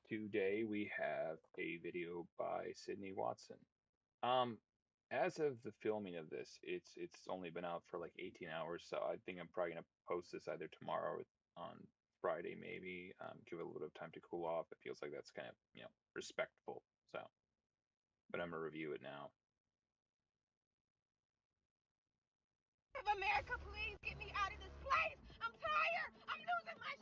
Today we have a video by Sydney Watson. Um, as of the filming of this, it's only been out for like 18 hours, so I think I'm probably gonna post this either tomorrow or on Friday maybe. Give it a little bit of time to cool off. It feels like that's kind of, respectful. So, but I'm gonna review it now. Of America, please get me out of this place. I'm tired. I'm losing my.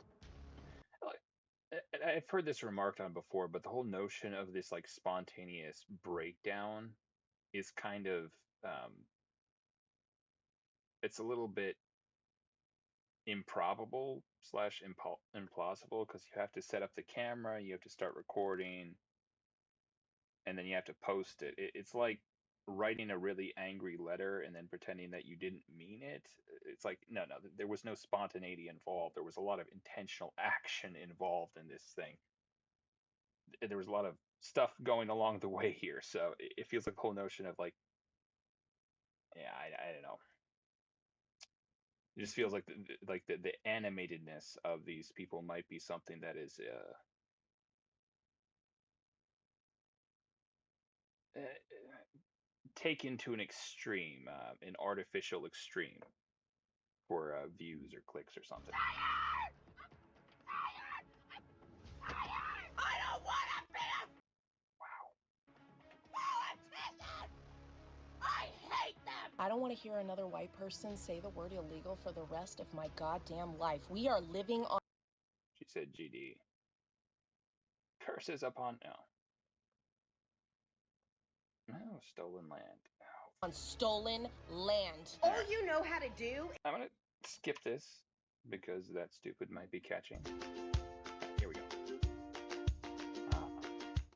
I've heard this remarked on before, but the whole notion of this like spontaneous breakdown is kind of um, it's a little bit improbable slash implausible because you have to set up the camera, you have to start recording, and then you have to post it. It's like writing a really angry letter and then pretending that you didn't mean it. It's like, no, no, there was no spontaneity involved. There was a lot of intentional action involved in this thing. There was a lot of stuff going along the way here. So it feels like the whole notion of like, yeah, I don't know. It just feels like the animatedness of these people might be something that is uh, taken to an extreme, an artificial extreme for views or clicks or something. Tired. I'm tired. I'm tired. I don't want to be a politician. I hate them. I don't want to hear another white person say the word illegal for the rest of my goddamn life. We are living on. She said GD. Curses upon no. No, stolen land. Oh. On stolen land. All you know how to do. I'm gonna skip this because that stupid might be catching. Here we go.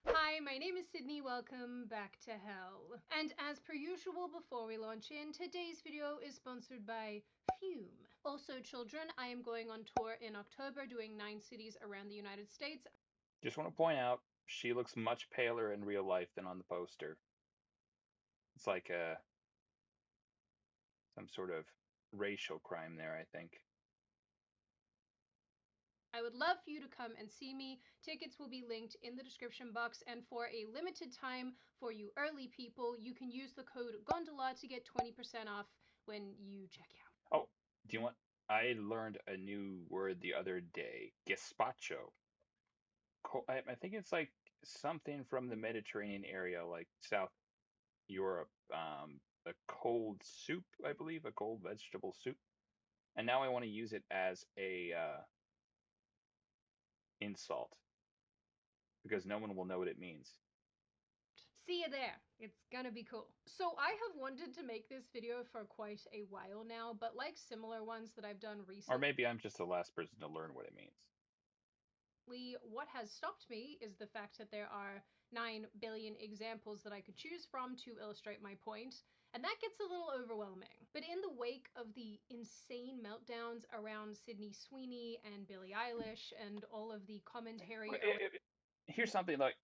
Hi, my name is Sydney. Welcome back to hell. And as per usual, before we launch in, today's video is sponsored by Fume. Also, children, I am going on tour in October doing 9 cities around the United States. Just want to point out, she looks much paler in real life than on the poster. It's like some sort of racial crime there, I think. I would love for you to come and see me. Tickets will be linked in the description box, and for a limited time for you early people, you can use the code GONDOLA to get 20% off when you check out. Oh, do you want? I learned a new word the other day. Gazpacho. I think it's like something from the Mediterranean area, like South Europe. A cold soup, I believe, a cold vegetable soup. And now I want to use it as a insult because no one will know what it means. See you there. It's gonna be cool. So I have wanted to make this video for quite a while now, but like similar ones that I've done recently. Or maybe I'm just the last person to learn what it means. What has stopped me is the fact that there are 9 billion examples that I could choose from to illustrate my point, and that gets a little overwhelming. But in the wake of the insane meltdowns around Sydney Sweeney and Billie Eilish and all of the commentary Here's something like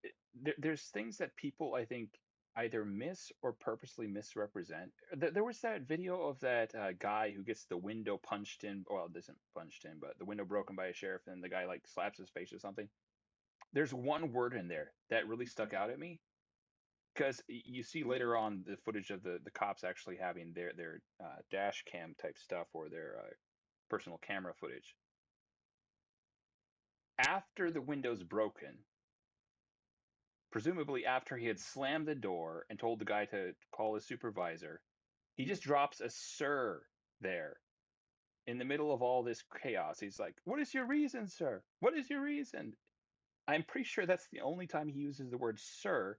there's things that people I think either miss or purposely misrepresent. There was that video of that guy who gets the window punched in. Well, it isn't punched in, but the window broken by a sheriff, and the guy like slaps his face or something. There's one word in there that really stuck out at me because you see later on the footage of the cops actually having their dash cam type stuff or their personal camera footage. After the window's broken, presumably after he had slammed the door and told the guy to call his supervisor, he just drops a sir there in the middle of all this chaos. He's like, "What is your reason, sir? What is your reason?" I'm pretty sure that's the only time he uses the word sir,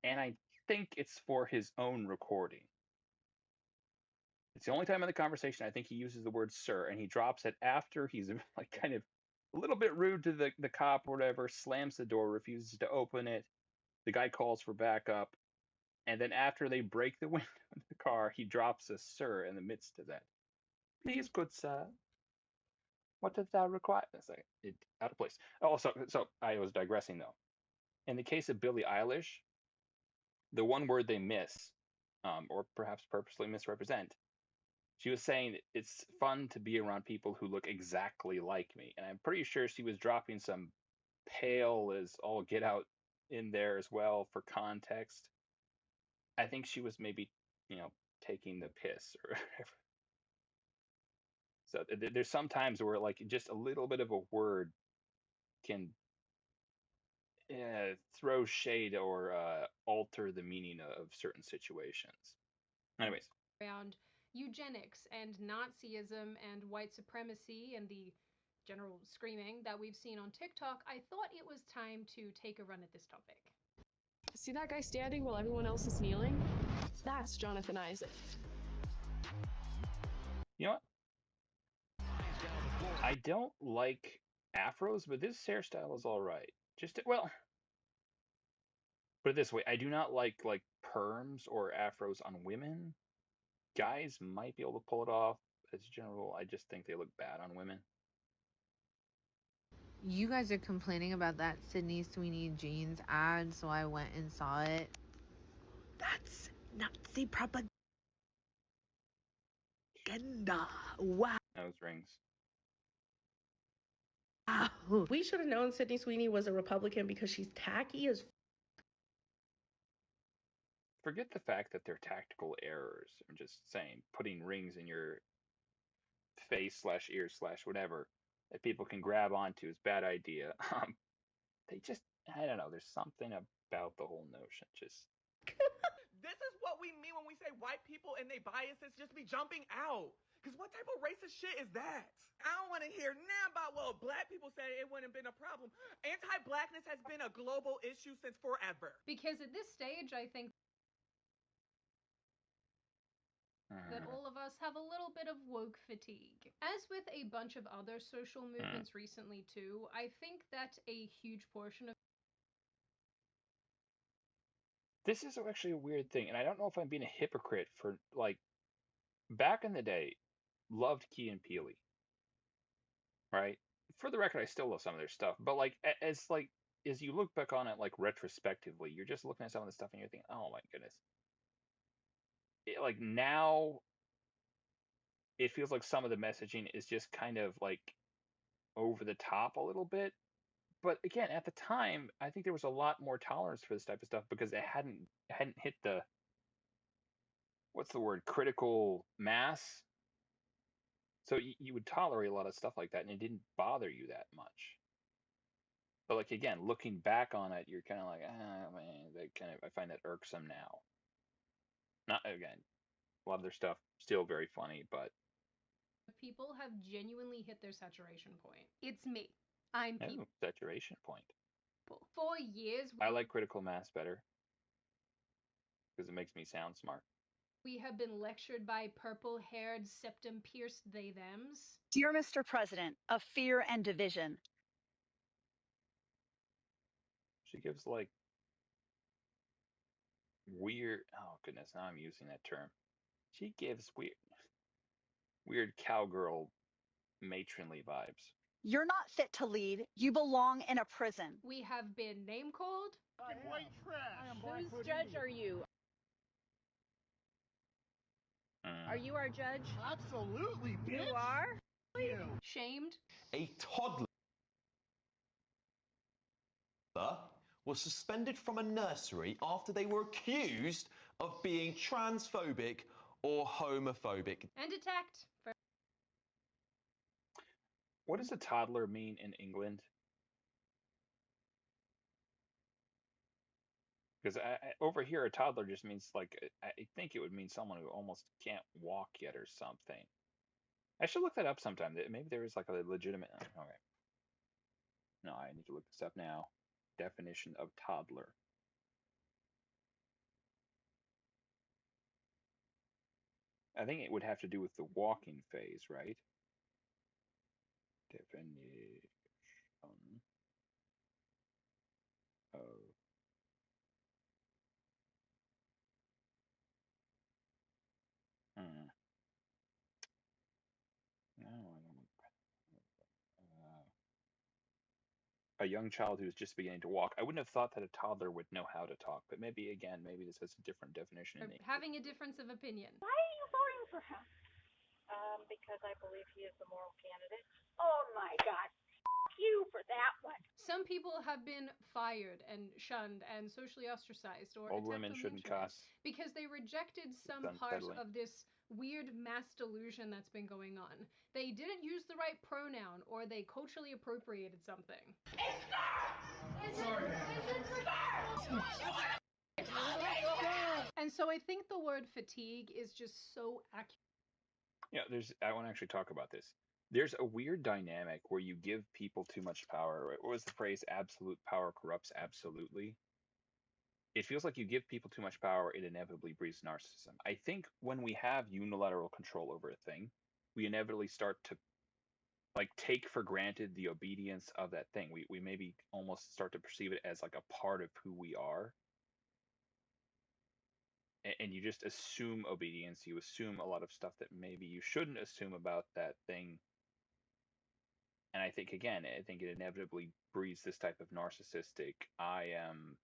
and I think it's for his own recording. It's the only time in the conversation I think he uses the word sir, and he drops it after he's like kind of a little bit rude to the cop or whatever, slams the door, refuses to open it. The guy calls for backup, and then after they break the window of the car, he drops a sir in the midst of that. Please, good sir, what does thou require? It's like it out of place. Oh, so I was digressing though. In the case of Billie Eilish, the one word they miss, or perhaps purposely misrepresent, she was saying it's fun to be around people who look exactly like me, and I'm pretty sure she was dropping some pale as all get out in there as well for context. I think she was maybe, taking the piss or whatever. So there's some times where like just a little bit of a word can throw shade or alter the meaning of certain situations. Anyways, around eugenics and Nazism and white supremacy and the general screaming that we've seen on TikTok, I thought it was time to take a run at this topic. See that guy standing while everyone else is kneeling? That's Jonathan Isaac. you know what? I don't like afros, but this hairstyle is all right. Well, put it this way, I do not like perms or afros on women. Guys might be able to pull it off. As general, I just think they look bad on women. You guys are complaining about that Sydney Sweeney jeans ad, so I went and saw it. That's Nazi propaganda. Wow. Nose rings. We should have known Sydney Sweeney was a Republican because she's tacky as. Forget the fact that they're tactical errors. I'm just saying, putting rings in your face/ear/whatever that people can grab onto is a bad idea. They just, I don't know, there's something about the whole notion. Just. This is what we mean when we say white people and they biases just be jumping out. Because what type of racist shit is that? I don't want to hear now about, well, black people said it wouldn't have been a problem. Anti-blackness has been a global issue since forever. Because at this stage, I think that all of us have a little bit of woke fatigue. As with a bunch of other social movements recently too, I think that a huge portion of This is actually a weird thing, and I don't know if I'm being a hypocrite for, like, back in the day, loved Key and Peele. Right? For the record, I still love some of their stuff, but like as you look back on it like retrospectively, you're just looking at some of the stuff and you're thinking, oh my goodness. Like now, it feels like some of the messaging is just kind of like over the top a little bit. But again, at the time, I think there was a lot more tolerance for this type of stuff because it hadn't hit the, what's the word, critical mass. So you would tolerate a lot of stuff like that, and it didn't bother you that much. But like again, looking back on it, you're kind of like, man, I find that irksome now. Not again, a lot of their stuff still very funny, but people have genuinely hit their saturation point. It's me. I'm people. Saturation point. For years, I like critical mass better because it makes me sound smart. We have been lectured by purple-haired, septum-pierced they-thems. Dear Mr. President, of fear and division. She gives like weird, oh goodness, now I'm using that term. She gives weird cowgirl matronly vibes. You're not fit to lead. You belong in a prison. We have been name-called. White trash. Whose judge are you? Are you our judge? Absolutely, bitch. You are? Shamed. A toddler was suspended from a nursery after they were accused of being transphobic or homophobic. And attacked. What does a toddler mean in England? Because over here, a toddler just means like, I think it would mean someone who almost can't walk yet or something. I should look that up sometime. Maybe there is like a legitimate. Okay. No, I need to look this up now. Definition of toddler. I think it would have to do with the walking phase, right? Definition of No, I don't. A young child who's just beginning to walk. I wouldn't have thought that a toddler would know how to talk, but maybe this has a different definition. Having a difference of opinion. Why are you voting for him? Because I believe he is the moral candidate. Oh my God. you for that one. Some people have been fired and shunned and socially ostracized or Old attacked women on the shouldn't internet cuss. because they rejected some It's part unsettling. of this weird mass delusion that's been going on. They didn't use the right pronoun or they culturally appropriated something. And so I think the word fatigue is just so accurate. Yeah, I want to actually talk about this. There's a weird dynamic where you give people too much power. What was the phrase? Absolute power corrupts absolutely. It feels like you give people too much power, it inevitably breeds narcissism. I think when we have unilateral control over a thing, we inevitably start to like take for granted the obedience of that thing. We maybe almost start to perceive it as like a part of who we are. And you just assume obedience. You assume a lot of stuff that maybe you shouldn't assume about that thing. And I think again, I think it inevitably breeds this type of narcissistic I am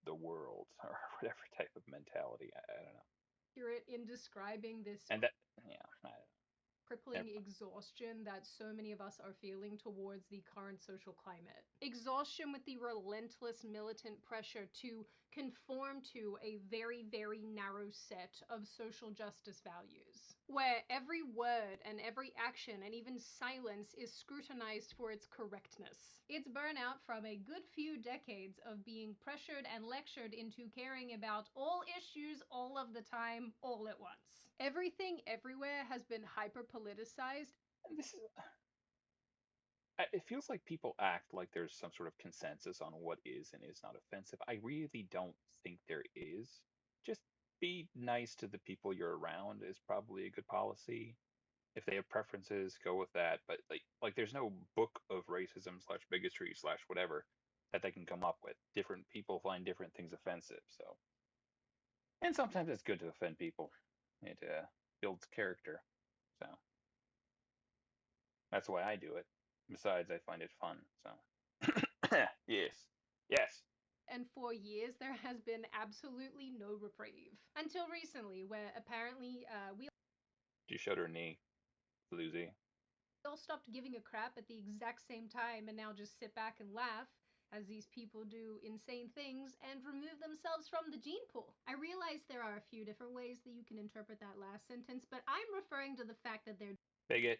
the world or whatever type of mentality. I don't know. Accurate in describing this And that, yeah, I don't know. crippling exhaustion that so many of us are feeling towards the current social climate. Exhaustion with the relentless militant pressure to conform to a very, very narrow set of social justice values, where every word and every action and even silence is scrutinized for its correctness. It's burnout from a good few decades of being pressured and lectured into caring about all issues all of the time, all at once. Everything everywhere has been hyper-politicized. This is, it feels like people act like there's some sort of consensus on what is and is not offensive. I really don't think there is. Just be nice to the people you're around is probably a good policy. If they have preferences, go with that. But like there's no book of racism slash bigotry slash whatever that they can come up with. Different people find different things offensive. So, and sometimes it's good to offend people. It builds character. So that's why I do it. Besides, I find it fun. So yes, yes. And for years, there has been absolutely no reprieve. Until recently, where apparently we She showed her knee, Lucy. all stopped giving a crap at the exact same time and now just sit back and laugh as these people do insane things and remove themselves from the gene pool. I realize there are a few different ways that you can interpret that last sentence, but I'm referring to the fact that they're Bigot.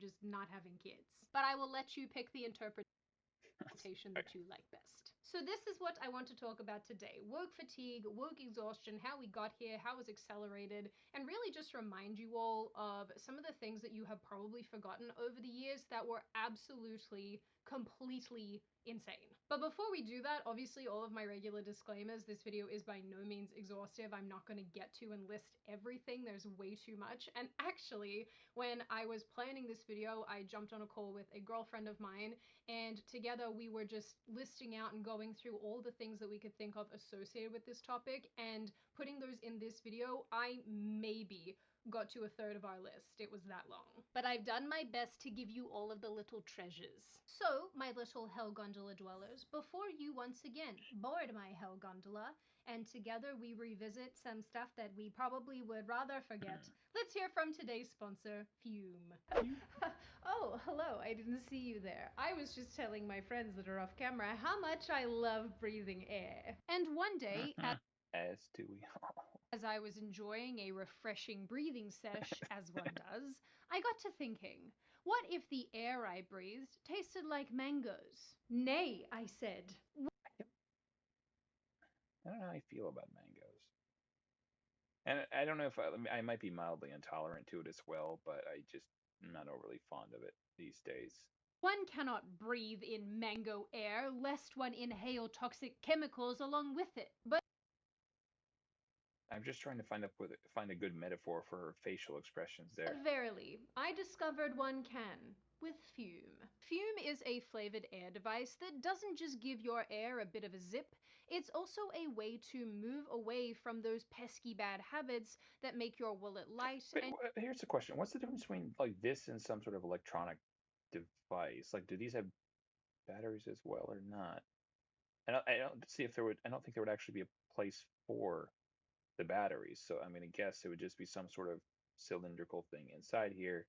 just not having kids. But I will let you pick the interpretation that you like best. So this is what I want to talk about today. Woke fatigue, woke exhaustion, how we got here, how it was accelerated, and really just remind you all of some of the things that you have probably forgotten over the years that were absolutely, completely insane. But before we do that, obviously all of my regular disclaimers, this video is by no means exhaustive. I'm not going to get to and list everything. There's way too much. And actually, when I was planning this video, I jumped on a call with a girlfriend of mine, and together we were just listing out and going through all the things that we could think of associated with this topic, and putting those in this video, I maybe got to a third of our list. It was that long. But I've done my best to give you all of the little treasures. So, my little Hell Gondola dwellers, before you once again board my Hell Gondola, and together we revisit some stuff that we probably would rather forget, let's hear from today's sponsor, Fume. Oh, hello, I didn't see you there. I was just telling my friends that are off camera how much I love breathing air. And one day, as do we all. As I was enjoying a refreshing breathing sesh, as one does, I got to thinking, what if the air I breathed tasted like mangoes? Nay, I said. I don't know how I feel about mangoes. And I don't know if I might be mildly intolerant to it as well, but I just am not overly fond of it these days. One cannot breathe in mango air lest one inhale toxic chemicals along with it. But I'm just trying to find a good metaphor for her facial expressions there. verily, I discovered one can. With Fume. Fume is a flavored air device that doesn't just give your air a bit of a zip, it's also a way to move away from those pesky bad habits that make your wallet light. But here's the question: what's the difference between like this and some sort of electronic device? Like, do these have batteries as well or not? I don't see if there would. I don't think there would actually be a place for the batteries. So I'm gonna guess it would just be some sort of cylindrical thing inside here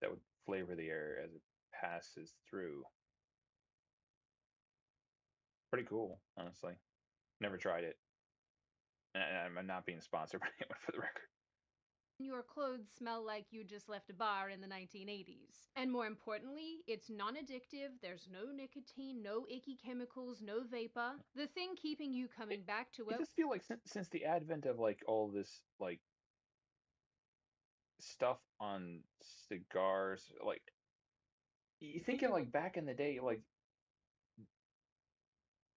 that would flavor the air as it passes through. Pretty cool, honestly. Never tried it. And I'm not being sponsored by anyone for the record. Your clothes smell like you just left a bar in the 1980s. And more importantly, it's non-addictive, there's no nicotine, no icky chemicals, no vapor. The thing keeping you coming back to I it. just feel like since the advent of like all this like stuff on cigars, like you think of like back in the day, like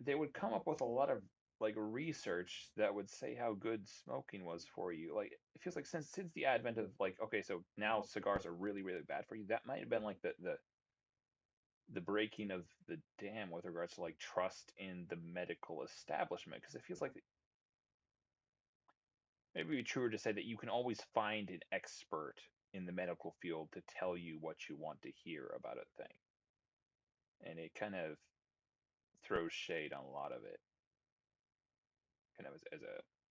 they would come up with a lot of like research that would say how good smoking was for you. Like it feels like since the advent of like okay, so now cigars are really bad for you. That might have been like the breaking of the dam with regards to like trust in the medical establishment because it feels like maybe it'd be truer to say that you can always find an expert in the medical field to tell you what you want to hear about a thing. And it kind of throws shade on a lot of it, kind of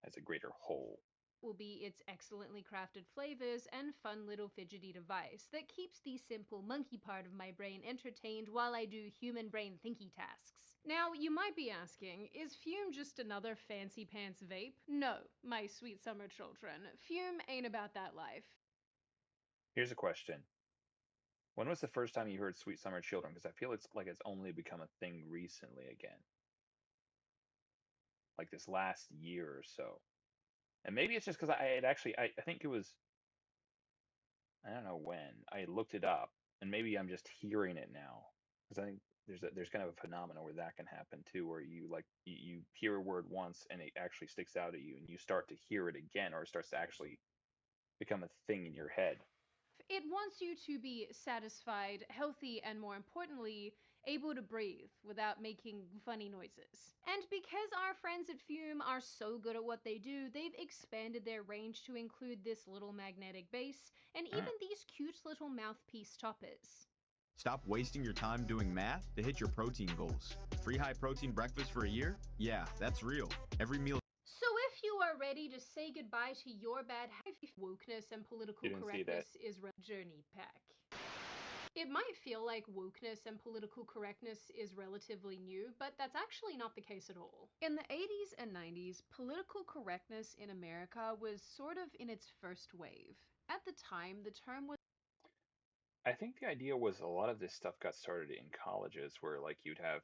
as a greater whole. Will be its excellently crafted flavors and fun little fidgety device that keeps the simple monkey part of my brain entertained while I do human brain thinky tasks. Now, you might be asking, is Fume just another fancy pants vape? No, my sweet summer children. Fume ain't about that life. Here's a question. When was the first time you heard Sweet Summer Children? Because I feel it's like it's only become a thing recently again. Like this last year or so. And maybe it's just because I think it was, I don't know when, I looked it up, and maybe I'm just hearing it now. Because I think there's kind of a phenomenon where that can happen too, where you like you hear a word once and it actually sticks out at you, and you start to hear it again, or it starts to actually become a thing in your head. It wants you to be satisfied, healthy, and more importantly, able to breathe without making funny noises. And because our friends at Fume are so good at what they do, they've expanded their range to include this little magnetic base and even these cute little mouthpiece toppers. Stop wasting your time doing math to hit your protein goals. Free high protein breakfast for a year? Yeah, that's real. Every meal. So if you are ready to say goodbye to your bad habits, wokeness and political correctness is a journey pack. It might feel like wokeness and political correctness is relatively new, but that's actually not the case at all. In the 80s and 90s, political correctness in America was sort of in its first wave. At the time, the term was I think the idea was a lot of this stuff got started in colleges where like you'd have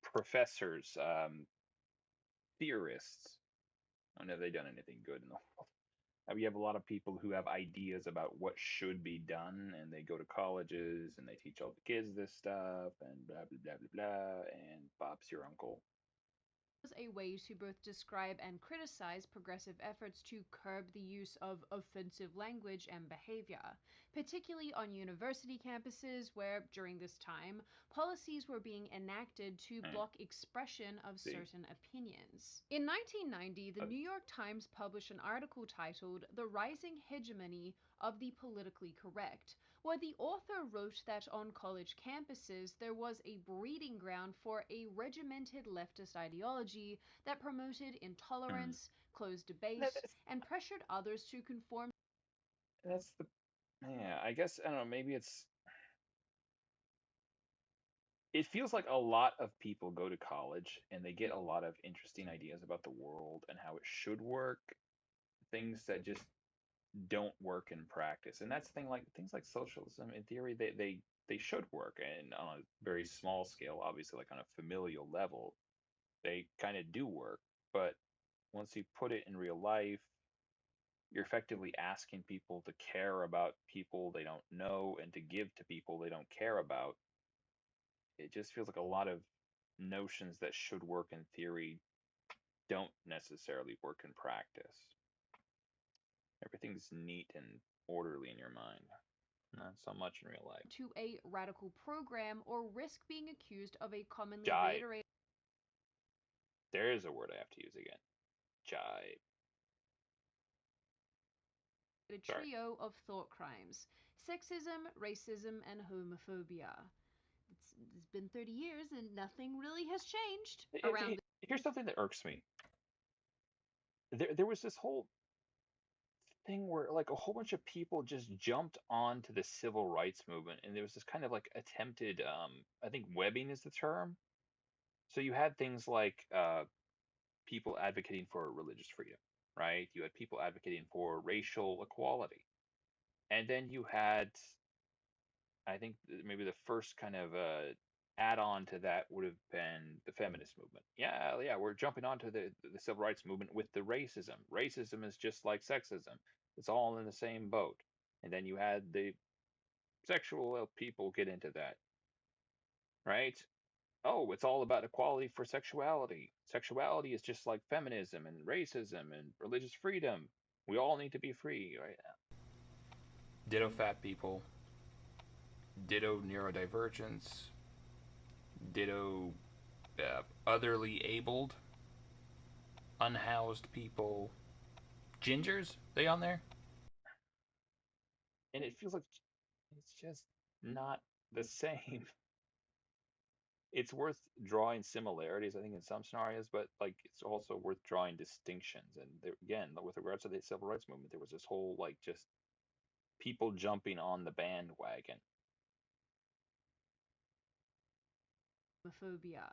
professors, theorists. I don't know if they've done anything good in the world. You have a lot of people who have ideas about what should be done, and they go to colleges and they teach all the kids this stuff, and blah blah blah blah blah. And Bob's your uncle. a way to both describe and criticize progressive efforts to curb the use of offensive language and behavior, particularly on university campuses where, during this time, policies were being enacted to block expression of certain opinions. In 1990, the New York Times published an article titled "The Rising Hegemony of the Politically Correct," where the author wrote that on college campuses there was a breeding ground for a regimented leftist ideology that promoted intolerance, closed debate, and pressured others to conform. That's the, yeah, I guess, I don't know, maybe it feels like a lot of people go to college and they get a lot of interesting ideas about the world and how it should work, things that just don't work in practice. And that's the thing, like things like socialism, in theory, they should work, and on a very small scale, obviously, like on a familial level, they kind of do work. But once you put it in real life, you're effectively asking people to care about people they don't know and to give to people they don't care about. It just feels like a lot of notions that should work in theory don't necessarily work in practice. Everything's neat and orderly in your mind, not so much in real life. To a radical program or risk being accused of a commonly reiterated. There's a word I have to use again. Jive. A trio of thought crimes: sexism, racism, and homophobia. It's been 30 years and nothing really has changed around. Here's something that irks me. There was this whole thing where like a whole bunch of people just jumped onto the civil rights movement, and there was this kind of like attempted, I think webbing is the term. So you had things like people advocating for religious freedom, right? You had people advocating for racial equality, and then you had, I think maybe the first kind of add-on to that would have been the feminist movement. Yeah, yeah, we're jumping onto the civil rights movement with the racism. Racism is just like sexism. It's all in the same boat. And then you had the sexual people get into that, right? Oh, it's all about equality for sexuality. Sexuality is just like feminism and racism and religious freedom. We all need to be free, right? Ditto fat people. Ditto neurodivergence. Ditto otherly abled, unhoused people. Gingers, they on there? And it feels like it's just not the same. It's worth drawing similarities, I think, in some scenarios, but like it's also worth drawing distinctions. And there, again, with regards to the civil rights movement, there was this whole like just people jumping on the bandwagon. Homophobia.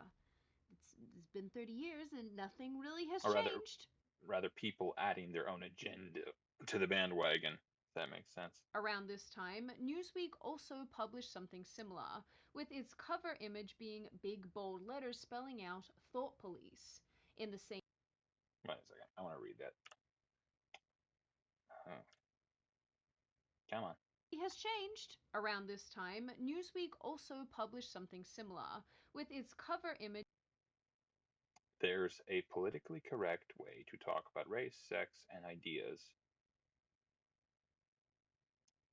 It's been 30 years and nothing really has Or changed. rather people adding their own agenda to the bandwagon, if that makes sense. Around this time, Newsweek also published something similar, with its cover image being big bold letters spelling out "Thought Police." In the same Wait a second, I want to read that. Come on. has changed. Around this time, Newsweek also published something similar, with its cover image. There's a politically correct way to talk about race, sex, and ideas.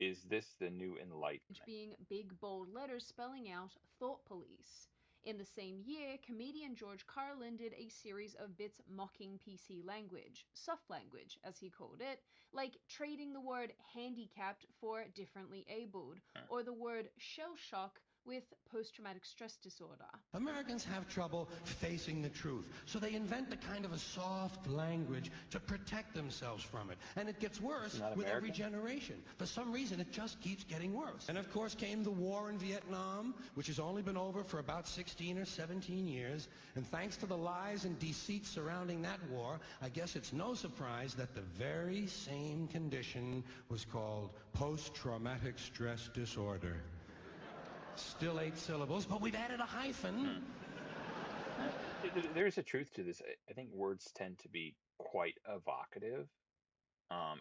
Is this the new enlightenment? Being big bold letters spelling out "Thought Police." In the same year, comedian George Carlin did a series of bits mocking PC language, soft language as he called it, like trading the word handicapped for differently abled, or the word shell shock with post-traumatic stress disorder. Americans have trouble facing the truth, so they invent a kind of a soft language to protect themselves from it. And it gets worse with every generation. For some reason, it just keeps getting worse. And of course came the war in Vietnam, which has only been over for about 16 or 17 years. And thanks to the lies and deceit surrounding that war, I guess it's no surprise that the very same condition was called post-traumatic stress disorder. Still 8 syllables, but we've added a hyphen. There's a truth to this. I think words tend to be quite evocative.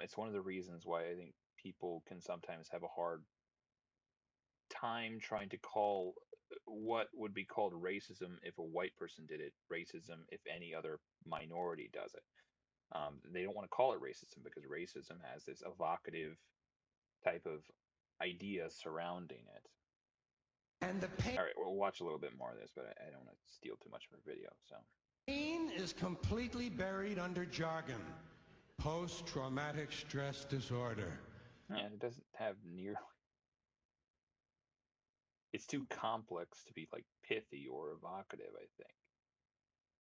It's one of the reasons why I think people can sometimes have a hard time trying to call what would be called racism if a white person did it, racism if any other minority does it. They don't want to call it racism because racism has this evocative type of idea surrounding it. And the pain. All right, we'll watch a little bit more of this, but I don't want to steal too much of her video. So Pain is completely buried under jargon. Post-traumatic stress disorder. yeah, it doesn't have nearly. It's too complex to be like pithy or evocative. I think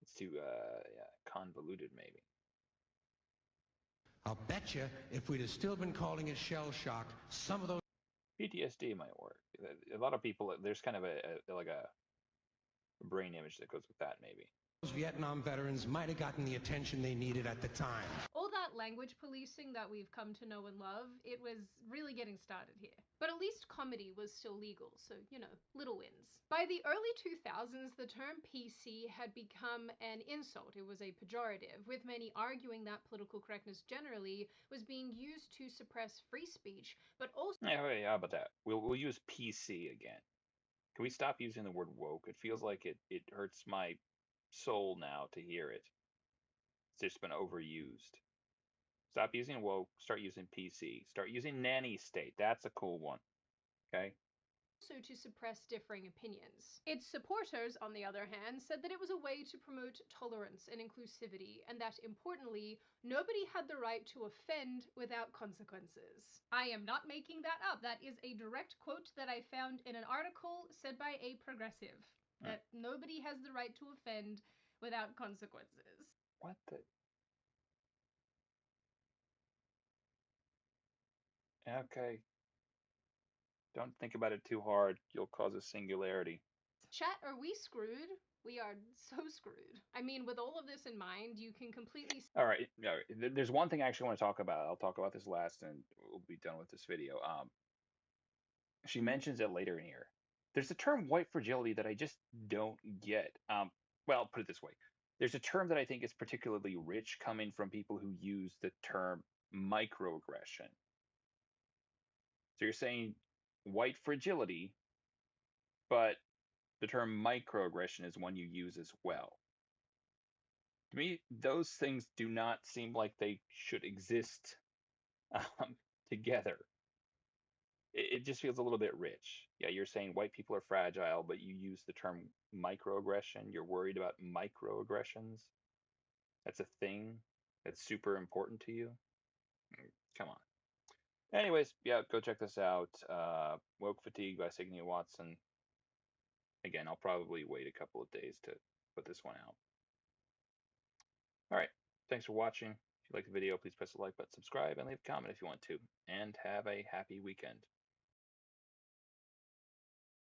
it's too convoluted, maybe. I'll bet you if we'd have still been calling it shell shock, some of those PTSD might work. A lot of people, there's kind of a brain image that goes with that, maybe. Those Vietnam veterans might have gotten the attention they needed at the time. All that language policing that we've come to know and love, it was really getting started here. But at least comedy was still legal, so, you know, little wins. By the early 2000s, the term PC had become an insult. It was a pejorative, with many arguing that political correctness generally was being used to suppress free speech, but also... Yeah, how about that? We'll use PC again. Can we stop using the word woke? It feels like it hurts my soul now to hear it. It's just been overused. Stop using woke, start using PC. Start using nanny state. That's a cool one. Okay? Also to suppress differing opinions. Its supporters, on the other hand, said that it was a way to promote tolerance and inclusivity, and that, importantly, nobody had the right to offend without consequences. I am not making that up. That is a direct quote that I found in an article said by a progressive. That nobody has the right to offend without consequences. What the... Okay. Don't think about it too hard. You'll cause a singularity. Chat, are we screwed? We are so screwed. I mean, with all of this in mind, you can completely. All right. There's one thing I actually want to talk about. I'll talk about this last, and we'll be done with this video. She mentions it later in here. There's a term white fragility that I just don't get. Well, put it this way. There's a term that I think is particularly rich coming from people who use the term microaggression. So you're saying white fragility, but the term microaggression is one you use as well. To me, those things do not seem like they should exist together. It just feels a little bit rich. Yeah, you're saying white people are fragile, but you use the term microaggression. You're worried about microaggressions. That's a thing that's super important to you. Come on. Anyways, yeah, go check this out. Woke Fatigue by Signia Watson. Again, I'll probably wait a couple of days to put this one out. All right. Thanks for watching. If you like the video, please press the like button, subscribe, and leave a comment if you want to. And have a happy weekend.